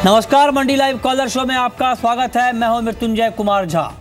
नमस्कार, मंडी live collar show में आपका स्वागत है। मैं हूं मृत्युंजय कुमार झा।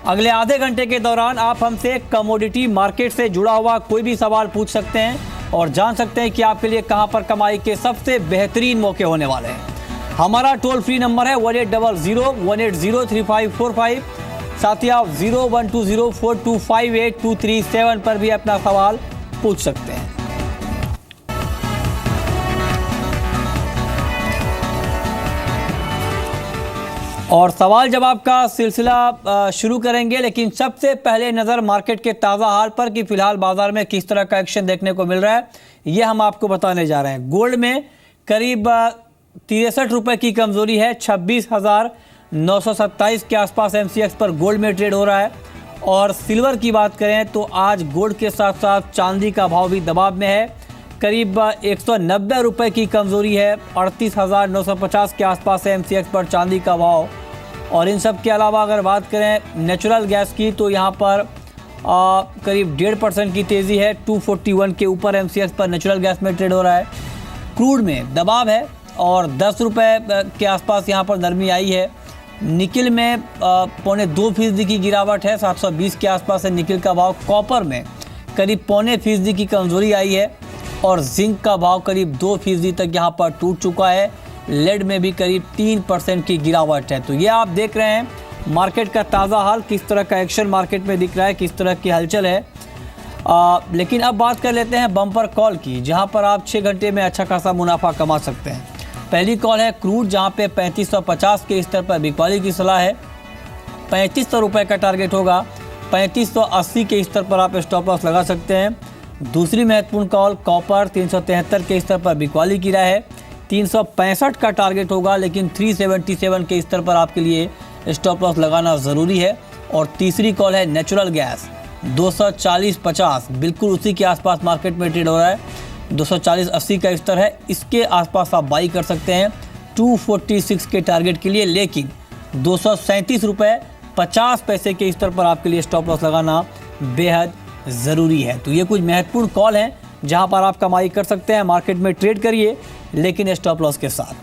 अगले आधे घंटे के दौरान आप हमसे कमोडिटी मार्केट से जुड़ा हुआ कोई भी सवाल पूछ सकते हैं और जान सकते हैं कि आपके लिए कहां पर कमाई के सबसे बेहतरीन मौके होने वाले हैं। हमारा टोल फ्री नंबर है 1800-180-3545। साथ ही आप 0120425823 पर भी अपना सवाल पूछ सकते हैं। और सवाल जवाब का सिलसिला शुरू करेंगे, लेकिन सबसे पहले नज़र मार्केट के ताज़ा हाल पर कि फिलहाल बाजार में किस तरह का एक्शन देखने को मिल रहा है, ये हम आपको बताने जा रहे हैं। गोल्ड में करीब 63 रुपये की कमज़ोरी है। 26,927 के आसपास MCX पर गोल्ड में ट्रेड हो रहा है। और सिल्वर की बात करें तो आज गोल्ड के साथ साथ चांदी का भाव भी दबाव में है। करीब 190 रुपये की कमज़ोरी है। 38,950 के आसपास है MCX पर चांदी का भाव। और इन सब के अलावा अगर बात करें नेचुरल गैस की तो यहाँ पर करीब 1.5% की तेज़ी है। 241 के ऊपर MCX पर नेचुरल गैस में ट्रेड हो रहा है। क्रूड में दबाव है और 10 रुपये के आसपास यहाँ पर नरमी आई है। निकिल में 0.25% की गिरावट है। 720 के आसपास है निकिल का भाव। कॉपर में करीब 0.25% की कमज़ोरी आई है और जिंक का भाव करीब 2% तक यहाँ पर टूट चुका है। लेड में भी करीब 3% की गिरावट है। तो ये आप देख रहे हैं मार्केट का ताज़ा हाल, किस तरह का एक्शन मार्केट में दिख रहा है, किस तरह की हलचल है। लेकिन अब बात कर लेते हैं बम्पर कॉल की, जहाँ पर आप 6 घंटे में अच्छा खासा मुनाफा कमा सकते हैं। पहली कॉल है क्रूड, जहाँ पे 3550 के स्तर पर बिकवाली की सलाह है। 3500 रुपये का टारगेट होगा। 3580 के स्तर पर आप स्टॉप लॉस लगा सकते हैं। दूसरी महत्वपूर्ण कॉल कॉपर, 373 के स्तर पर बिकवाली की राय है। 365 का टारगेट होगा, लेकिन 377 के स्तर पर आपके लिए स्टॉप लॉस लगाना ज़रूरी है। और तीसरी कॉल है नेचुरल गैस, 240.50 बिल्कुल उसी के आसपास मार्केट में ट्रेड हो रहा है। 240.80 का स्तर है, इसके आसपास आप बाई कर सकते हैं 246 के टारगेट के लिए। लेकिन 237 रुपये 50 पैसे के स्तर पर आपके लिए स्टॉप लॉस लगाना बेहद ज़रूरी है। तो ये कुछ महत्वपूर्ण कॉल हैं जहां पर आप कमाई कर सकते हैं। मार्केट में ट्रेड करिए, लेकिन स्टॉप लॉस के साथ।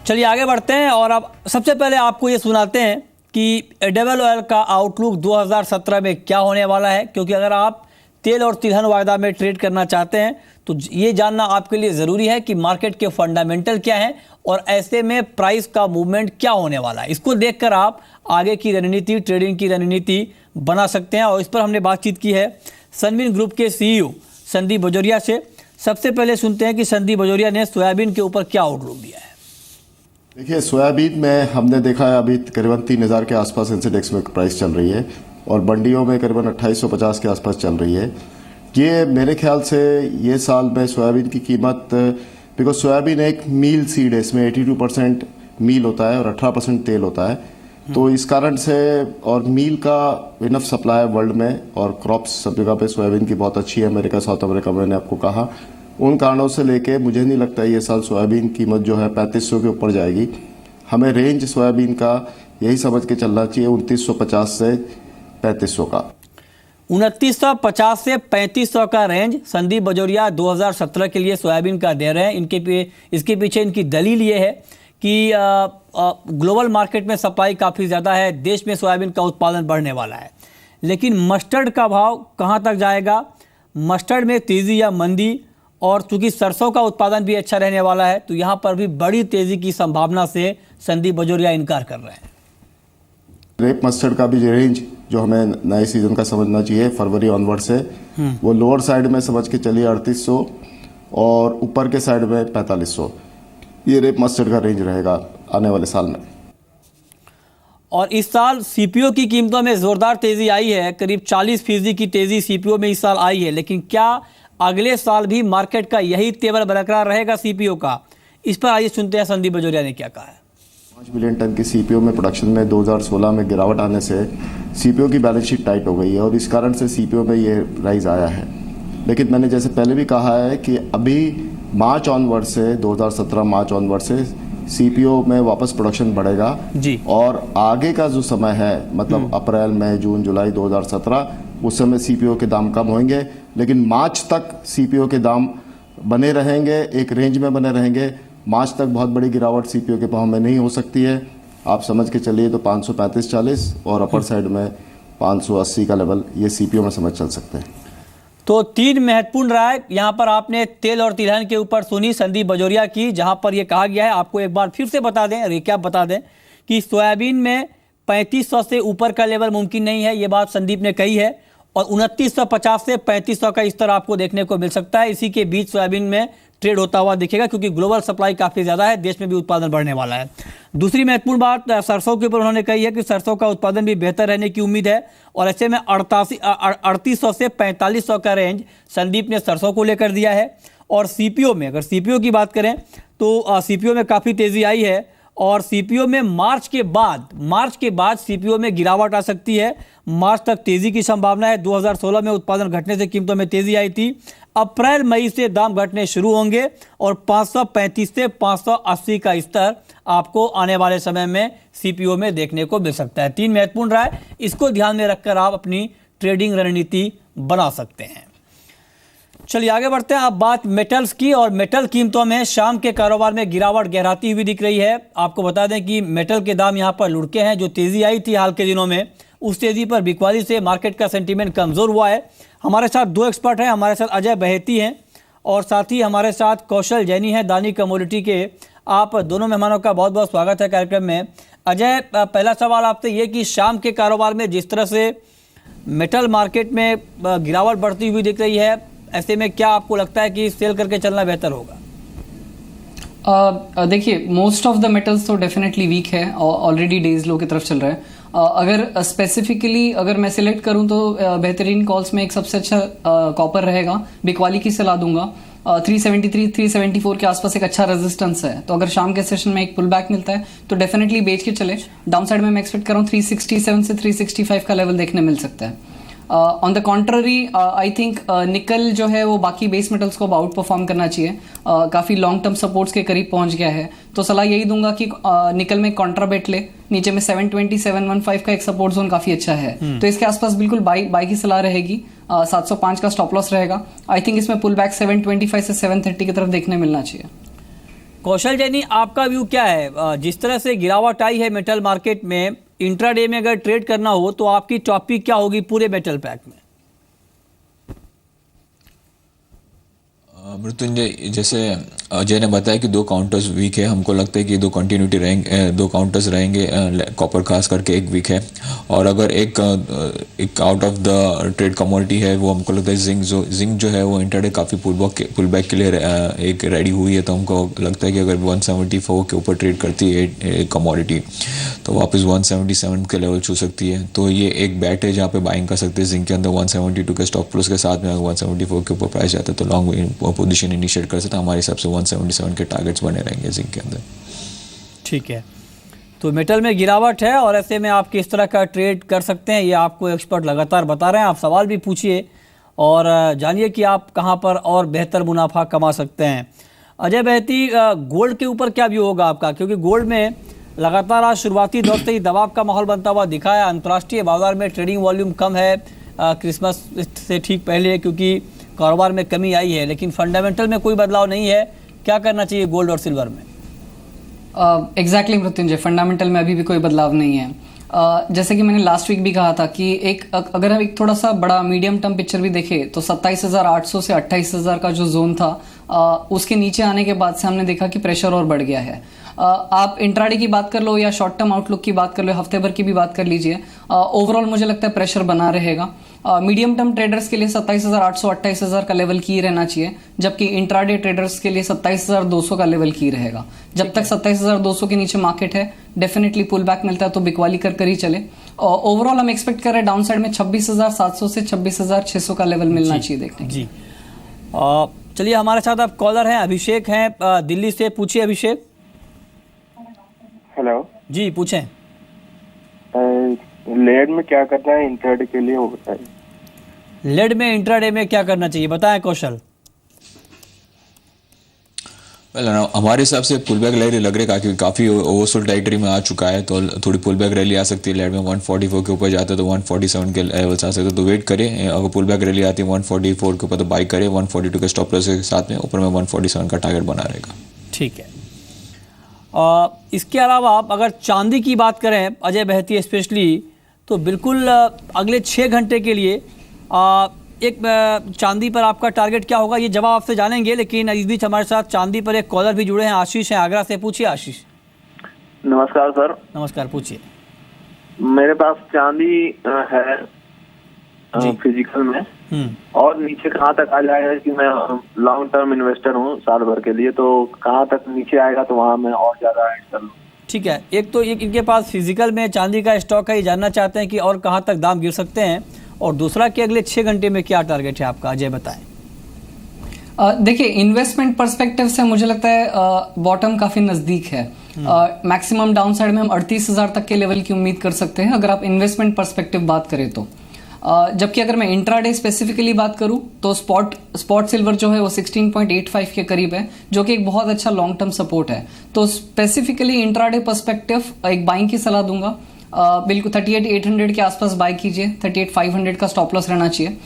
चलिए आगे बढ़ते हैं और अब सबसे पहले आपको ये सुनाते हैं कि एडिबल ऑयल का आउटलुक 2017 में क्या होने वाला है। क्योंकि अगर आप तेल और तिलहन वायदा में ट्रेड करना चाहते हैं तो ये जानना आपके लिए ज़रूरी है कि मार्केट के फंडामेंटल क्या हैं और ऐसे में प्राइस का मूवमेंट क्या होने वाला है। इसको देखकर आप आगे की रणनीति, ट्रेडिंग की रणनीति बना सकते हैं। और इस पर हमने बातचीत की है सनविन ग्रुप के CEO संदीप बजोरिया से। सबसे पहले सुनते हैं कि संदीप बजोरिया ने सोयाबीन के ऊपर क्या आउटलुक दिया है। देखिए, सोयाबीन में हमने देखा है अभी करीबन 3000 के आसपास सेंसेक्स में प्राइस चल रही है और मंडियों में करीबन 2850 के आसपास चल रही है। ये मेरे ख्याल से ये साल में सोयाबीन की कीमत, बिकॉज सोयाबीन एक मील सीड है, इसमें 82% मील होता है और 18% तेल होता है। तो इस कारण से, और मील का इनफ सप्लाई है वर्ल्ड में और क्रॉप्स सब जगह पे सोयाबीन की बहुत अच्छी है। अमेरिका, साउथ अमेरिका, मैंने आपको कहा, उन कारणों से लेके मुझे नहीं लगता ये साल सोयाबीन कीमत जो है 3500 के ऊपर जाएगी। हमें रेंज सोयाबीन का यही समझ के चलना चाहिए 2950 से 3500 का। 2950 से 3500 का रेंज संदीप बजोरिया 2017 के लिए सोयाबीन का दे रहे हैं। इसके पीछे इनकी दलील ये है कि ग्लोबल मार्केट में सप्लाई काफ़ी ज़्यादा है, देश में सोयाबीन का उत्पादन बढ़ने वाला है। लेकिन मस्टर्ड का भाव कहाँ तक जाएगा, मस्टर्ड में तेज़ी या मंदी, और चूँकि सरसों का उत्पादन भी अच्छा रहने वाला है तो यहाँ पर भी बड़ी तेज़ी की संभावना से संदीप बजोरिया इनकार कर रहे हैं। रेप मस्टर्ड का भी रेंज जो हमें नए सीजन का समझना चाहिए फरवरी ऑनवर्ड से, वो लोअर साइड में समझ के चलिए 3800 और ऊपर के साइड में 4500। ये रेप मस्टर्ड का रेंज रहेगा आने वाले साल में। और इस साल CPO की कीमतों में ज़ोरदार तेज़ी आई है। करीब 40% की तेज़ी CPO में इस साल आई है। लेकिन क्या अगले साल भी मार्केट का यही तेवर बरकरार रहेगा CPO का? इस पर आइए सुनते हैं संदीप बजोरिया ने क्या कहा है। 5 मिलियन टन की CPO में प्रोडक्शन में 2016 में गिरावट आने से CPO की बैलेंस शीट टाइट हो गई है और इस कारण से CPO में ये राइज आया है। लेकिन मैंने जैसे पहले भी कहा है कि अभी मार्च ऑनवर्ड से, 2017 मार्च ऑनवर्ड से CPO में वापस प्रोडक्शन बढ़ेगा जी। और आगे का जो समय है, मतलब अप्रैल, मई, जून, जुलाई 2017, उस समय CPO के दाम कम होंगे। लेकिन मार्च तक CPO के दाम बने रहेंगे, एक रेंज में बने रहेंगे मार्च तक बहुत बड़ी गिरावट सीपीओ के भाव में नहीं हो सकती है। आप समझ के चलिए तो 535-40 और अपर साइड में 580 का लेवल ये सीपीओ में समझ चल सकते हैं। तो 3 महत्वपूर्ण राय यहाँ पर आपने तेल और तिलहन के ऊपर सुनी संदीप बजोरिया की, जहाँ पर यह कहा गया है, आपको एक बार फिर से बता दें, रिकैप बता दें कि सोयाबीन में 3500 से ऊपर का लेवल मुमकिन नहीं है, ये बात संदीप ने कही है, और 2950 से 3500 का स्तर आपको देखने को मिल सकता है। इसी के बीच सोयाबीन में ट्रेड होता हुआ दिखेगा, क्योंकि ग्लोबल सप्लाई काफ़ी ज़्यादा है, देश में भी उत्पादन बढ़ने वाला है। दूसरी महत्वपूर्ण बात सरसों के ऊपर उन्होंने कही है कि सरसों का उत्पादन भी बेहतर रहने की उम्मीद है, और ऐसे में 3800 से 4500 का रेंज संदीप ने सरसों को लेकर दिया है। और सीपीओ में, अगर सीपीओ की बात करें तो सीपीओ में काफ़ी तेज़ी आई है, और सीपीओ में मार्च के बाद सीपीओ में गिरावट आ सकती है। मार्च तक तेजी की संभावना है। 2016 में उत्पादन घटने से कीमतों में तेजी आई थी। अप्रैल मई से दाम घटने शुरू होंगे और 535 से 580 का स्तर आपको आने वाले समय में सीपीओ में देखने को मिल सकता है। 3 महत्वपूर्ण राय, इसको ध्यान में रखकर आप अपनी ट्रेडिंग रणनीति बना सकते हैं। चलिए आगे बढ़ते हैं। अब बात मेटल्स की, और मेटल कीमतों में शाम के कारोबार में गिरावट गहराती हुई दिख रही है। आपको बता दें कि मेटल के दाम यहां पर लुढ़के हैं। जो तेजी आई थी हाल के दिनों में, उस तेजी पर बिकवाली से मार्केट का सेंटीमेंट कमजोर हुआ है। हमारे साथ 2 एक्सपर्ट हैं, हमारे साथ अजय बहेती हैं और साथ ही हमारे साथ कौशल जैनी हैं, दानी कमोडिटी के। आप दोनों मेहमानों का बहुत बहुत स्वागत है कार्यक्रम में। अजय, पहला सवाल आपसे ये कि शाम के कारोबार में जिस तरह से मेटल मार्केट में गिरावट बढ़ती हुई दिख रही है, ऐसे में क्या आपको लगता है कि सेल करके चलना बेहतर होगा? देखिए, मोस्ट ऑफ द मेटल्स तो डेफिनेटली वीक है, ऑलरेडी डेज लो की तरफ चल रहा है। अगर स्पेसिफिकली अगर मैं सिलेक्ट करूं तो बेहतरीन कॉल्स में एक सबसे अच्छा कॉपर रहेगा। बिकवाली की सलाह दूंगा। 373 374 के आसपास एक अच्छा रेजिस्टेंस है, तो अगर शाम के सेशन में एक पुल बैक मिलता है तो डेफिनेटली बेच के चले। डाउन साइड में मैं एक्सपेक्ट कर रहा हूँ 367 से 365 का लेवल देखने मिल सकता है। On the contrary I think निकल जो है वो बाकी बेस मेटल्स को आउट परफॉर्म करना चाहिए। काफ़ी लॉन्ग टर्म सपोर्ट्स के करीब पहुंच गया है, तो सलाह यही दूंगा कि निकल में कॉन्ट्राबेट ले। नीचे में 720 715 का एक सपोर्ट जोन काफ़ी अच्छा है, तो इसके आसपास बिल्कुल बाई की सलाह रहेगी। 705 का स्टॉप लॉस रहेगा। आई थिंक इसमें पुल बैक 725 से 730 की तरफ देखने मिलना चाहिए। कौशल जैनी, आपका व्यू क्या है? जिस तरह से गिरावट आई है मेटल मार्केट में, इंट्राडे में अगर ट्रेड करना हो तो आपकी टॉपिक क्या होगी पूरे मेटल पैक में? मृत्युंजय, जैसे अजय ने बताया कि 2 काउंटर्स वीक है, हमको लगता है कि 2 कंटिन्यूटी रहेंगे, 2 काउंटर्स रहेंगे। कॉपर खास करके एक वीक है, और अगर एक out of the trade commodity है वो हमको लगता है जिंक जो है वो इंटरडे काफ़ी पुल बैक के लिए एक रेडी हुई है। तो हमको लगता है कि अगर 174 के ऊपर ट्रेड करती है कमोडिटी तो वापस 177 के लेवल छू सकती है। तो ये एक बैट है जहाँ पे बाइंग कर सकते हैं जिंक के अंदर। 172 के स्टॉप लॉस के साथ में अगर 174 के ऊपर प्राइस जाता है तो लॉन्ग पोजीशन इनिशिएट कर सकता है। हमारे हिसाब से 177 के टारगेट्स बने रहेंगे जिंक के अंदर। ठीक है, तो मेटल में गिरावट है और ऐसे में आप किस तरह का ट्रेड कर सकते हैं ये आपको एक्सपर्ट लगातार बता रहे हैं। आप सवाल भी पूछिए और जानिए कि आप कहां पर और बेहतर मुनाफा कमा सकते हैं। अजय बहेती, गोल्ड के ऊपर क्या व्यू होगा आपका? क्योंकि गोल्ड में लगातार आज शुरुआती दौर से ही दबाव का माहौल बनता हुआ दिखा है। अंतर्राष्ट्रीय बाजार में ट्रेडिंग वॉल्यूम कम है क्रिसमस से ठीक पहले, क्योंकि कारोबार में कमी आई है, लेकिन फंडामेंटल में कोई बदलाव नहीं है। क्या करना चाहिए गोल्ड और सिल्वर में? एग्जैक्टली मृत्युंजय, फंडामेंटल में अभी भी कोई बदलाव नहीं है। जैसे कि मैंने लास्ट वीक भी कहा था कि अगर हम एक थोड़ा सा बड़ा मीडियम टर्म पिक्चर भी देखें तो 27,800 से 28,000 का जो जोन था उसके नीचे आने के बाद से हमने देखा कि प्रेशर और बढ़ गया है। आप इंट्राडे की बात कर लो या शॉर्ट टर्म आउटलुक की बात कर लो, हफ्ते भर की भी बात कर लीजिए, ओवरऑल मुझे लगता है प्रेशर बना रहेगा। मीडियम टर्म ट्रेडर्स के लिए 27,800 28,000 का लेवल की रहना चाहिए, जबकि इंट्राडे ट्रेडर्स के लिए 27,200 का लेवल की रहेगा। जब तक 27,200 के नीचे मार्केट है, डेफिनेटली पुल बैक मिलता है तो बिकवाली कर ही चले। ओवरऑल हम एक्सपेक्ट कर रहे हैं डाउन साइड में 26,700 से 26,600 का लेवल मिलना चाहिए देखने जी। चलिए, हमारे साथ आप कॉलर हैं, अभिषेक हैं दिल्ली से। पूछिए अभिषेक। हेलो जी, पूछें। लेड में क्या करना है इंट्राडे के लिए वो बताइए। लेड में इंट्राडे में क्या करना चाहिए बताएं कौशल। हमारे हिसाब से पुल बैक रैली लग रहा है क्योंकि काफ़ी ओवरसोल्ड टेरिटरी में आ चुका है, तो थोड़ी पुल बैक रैली आ सकती है। लेड में 144 के ऊपर जाता है तो 147 के लेवल्स आ सकते हैं, तो वेट करें। अगर पुल बैक रैली आती है 144 के ऊपर तो बाई करें। 142 के स्टॉप लॉस के साथ में ऊपर में 147 का टारगेट बना रहेगा। ठीक है, इसके अलावा आप अगर चांदी की बात करें अजय बहती स्पेशली, तो बिल्कुल अगले 6 घंटे के लिए एक चांदी पर आपका टारगेट क्या होगा, ये जवाब आपसे जानेंगे। लेकिन इस बीच हमारे साथ चांदी पर एक कॉलर भी जुड़े हैं, आशीष हैं आगरा से। पूछिए आशीष। नमस्कार सर। नमस्कार, पूछिए। मेरे पास चांदी है फिजिकल में, और नीचे कहाँ तक आ जाएगा कि मैं लॉन्ग टर्म इन्वेस्टर हूँ साल भर के लिए, तो कहाँ तक नीचे आएगा तो वहाँ मैं और ज़्यादा ऐड कर लूँ। ठीक है, एक तो इनके पास फिजिकल में चांदी का स्टॉक है, ये जानना चाहते हैं कि और कहाँ तक दाम गिर सकते हैं, और दूसरा कि अगले 6 घंटे में क्या टारगेट है आपका, अजय बताएं। देखिए, इन्वेस्टमेंट पर्सपेक्टिव से मुझे लगता है बॉटम काफी नजदीक है। मैक्सिमम डाउनसाइड में हम 38,000 तक के लेवल की उम्मीद कर सकते हैं अगर आप इन्वेस्टमेंट पर्सपेक्टिव बात करें तो। जबकि अगर मैं इंट्राडे स्पेसिफिकली बात करूं तो स्पॉट सिल्वर जो है वो 16.85 के करीब है, जो कि एक बहुत अच्छा लॉन्ग टर्म सपोर्ट है। तो स्पेसिफिकली इंट्राडे पर्सपेक्टिव एक बाइंग की सलाह दूंगा। बिल्कुल 38,800 के आसपास बाय कीजिए, 38,500 का स्टॉप लॉस रहना चाहिए।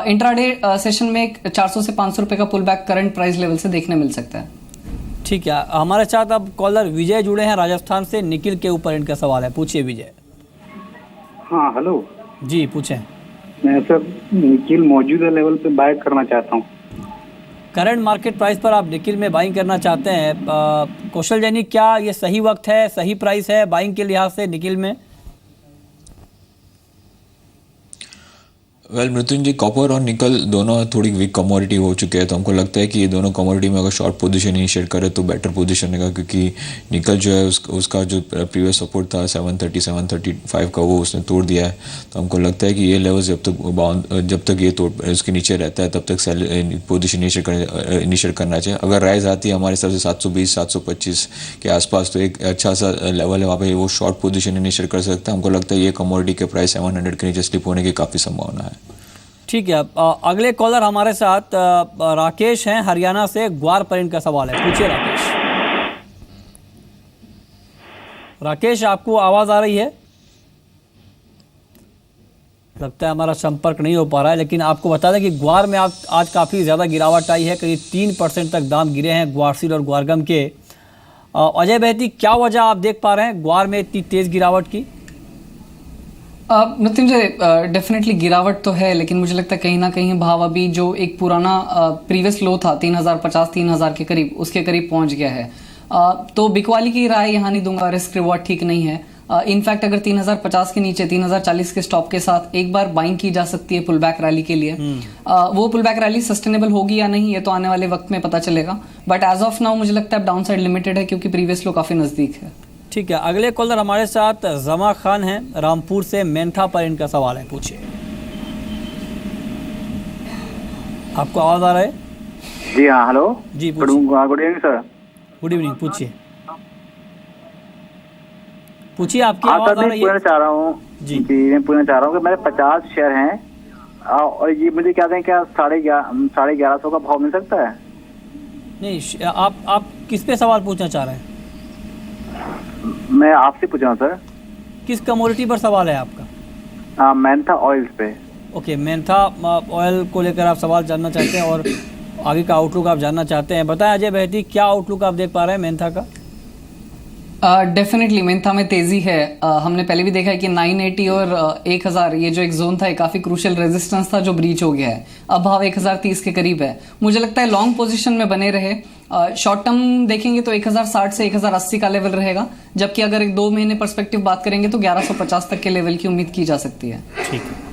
इंट्राडे सेशन में एक 400 से 500 रुपए का pull back current price level से देखने मिल सकता है। ठीक है, हमारे साथ अब कॉलर विजय जुड़े हैं राजस्थान से। निकिल के ऊपर इनका सवाल है, पूछिए विजय। हाँ हेलो जी, पूछें। मैं सर निकिल मौजूदा लेवल पे बाय करना चाहता हूँ। करंट मार्केट प्राइस पर आप निकिल में बाइंग करना चाहते हैं। कौशल जैनी, क्या ये सही वक्त है, सही प्राइस है बाइंग के लिहाज से निकिल में? वेल मृत्युंजय, कॉपर और निकल दोनों थोड़ी वीक कमोडिटी हो चुके हैं, तो हमको लगता है कि ये दोनों कमोडिटी में अगर शॉर्ट पोजीशन इनिशिएट करे तो बेटर पोजीशन रहेगा, क्योंकि निकल जो है उसका जो प्रीवियस सपोर्ट था 730 735 का, वो उसने तोड़ दिया है। तो हमको लगता है कि ये लेवल जब तक ये तोड़ इसके नीचे रहता है तब तक पोजीशन इनिशिएट करना चाहिए। अगर राइज आती है हमारे हिसाब से 720 725 के आसपास, तो एक अच्छा सा लेवल है, वहाँ पे वो शॉर्ट पोजीशन इनिशिएट कर सकता है। हमको लगता है ये कमोडिटी के प्राइस 700 के नीचे स्लिप होने की काफ़ी संभावना है। ठीक है, अगले कॉलर हमारे साथ राकेश हैं हरियाणा से। ग्वार पर इनका सवाल है, पूछिए राकेश। राकेश, आपको आवाज आ रही है? लगता है हमारा संपर्क नहीं हो पा रहा है, लेकिन आपको बता दें कि ग्वार में आज काफ़ी ज़्यादा गिरावट आई है, करीब 3% तक दाम गिरे हैं ग्वारसील और ग्वारगम के। अजय बहती, क्या वजह आप देख पा रहे हैं ग्वार में इतनी तेज़ गिरावट की? मृत्युंजय, डेफिनेटली गिरावट तो है, लेकिन मुझे लगता है कहीं ना कहीं भाव अभी जो एक पुराना प्रीवियस लो था 3,050 3,000 के करीब, उसके करीब पहुंच गया है। तो बिकवाली की राय यहाँ नहीं दूंगा, रिस्क रिवॉर्ड ठीक नहीं है। इनफैक्ट अगर 3,050 के नीचे 3,040 के स्टॉप के साथ एक बार बाइंग की जा सकती है पुल बैक रैली के लिए। वो पुल बैक रैली सस्टेनेबल होगी या नहीं, ये तो आने वाले वक्त में पता चलेगा। बट एज ऑफ नाउ मुझे लगता है डाउन साइड लिमिटेड है, क्योंकि प्रीवियस लो काफी नजदीक है। ठीक है, अगले कॉलर हमारे साथ जमा खान हैं रामपुर से। मेंथा पर इनका सवाल है, पूछिए। आपको आवाज आ रहा है? जी हाँ, हेलो जी, good evening sir. Good evening, पूछिए आपकी आवाज आ रही है? पूछना चाह रहा हूँ जी, मैं पूछना चाह रहा हूँ कि मेरे 50 शेयर हैं और ये मुझे क्या दें, क्या 1150 का भाव मिल सकता है? नहीं, आप किस पे सवाल पूछना चाह रहे हैं? मैं आपसे पूछ रहा हूँ सर। किस कमोडिटी पर सवाल है आपका? मेंथा ऑयल पे। ओके, मेंथा ऑयल को लेकर आप सवाल जानना चाहते हैं और आगे का आउटलुक आप जानना चाहते हैं। बताएं अजय बहती, क्या आउटलुक आप देख पा रहे हैं मेंथा का? डेफिनेटली मेंथा में तेजी है। हमने पहले भी देखा है कि 980 और 1000 ये जो एक जोन था, काफी क्रूशियल रेजिस्टेंस था जो ब्रीच हो गया है। अब भाव 1030 के करीब है। मुझे लगता है लॉन्ग पोजीशन में बने रहे। शॉर्ट टर्म देखेंगे तो 1060 से 1080 का लेवल रहेगा, जबकि अगर एक 2 महीने पर्सपेक्टिव बात करेंगे तो 1150 तक के लेवल की उम्मीद की जा सकती है। ठीक है।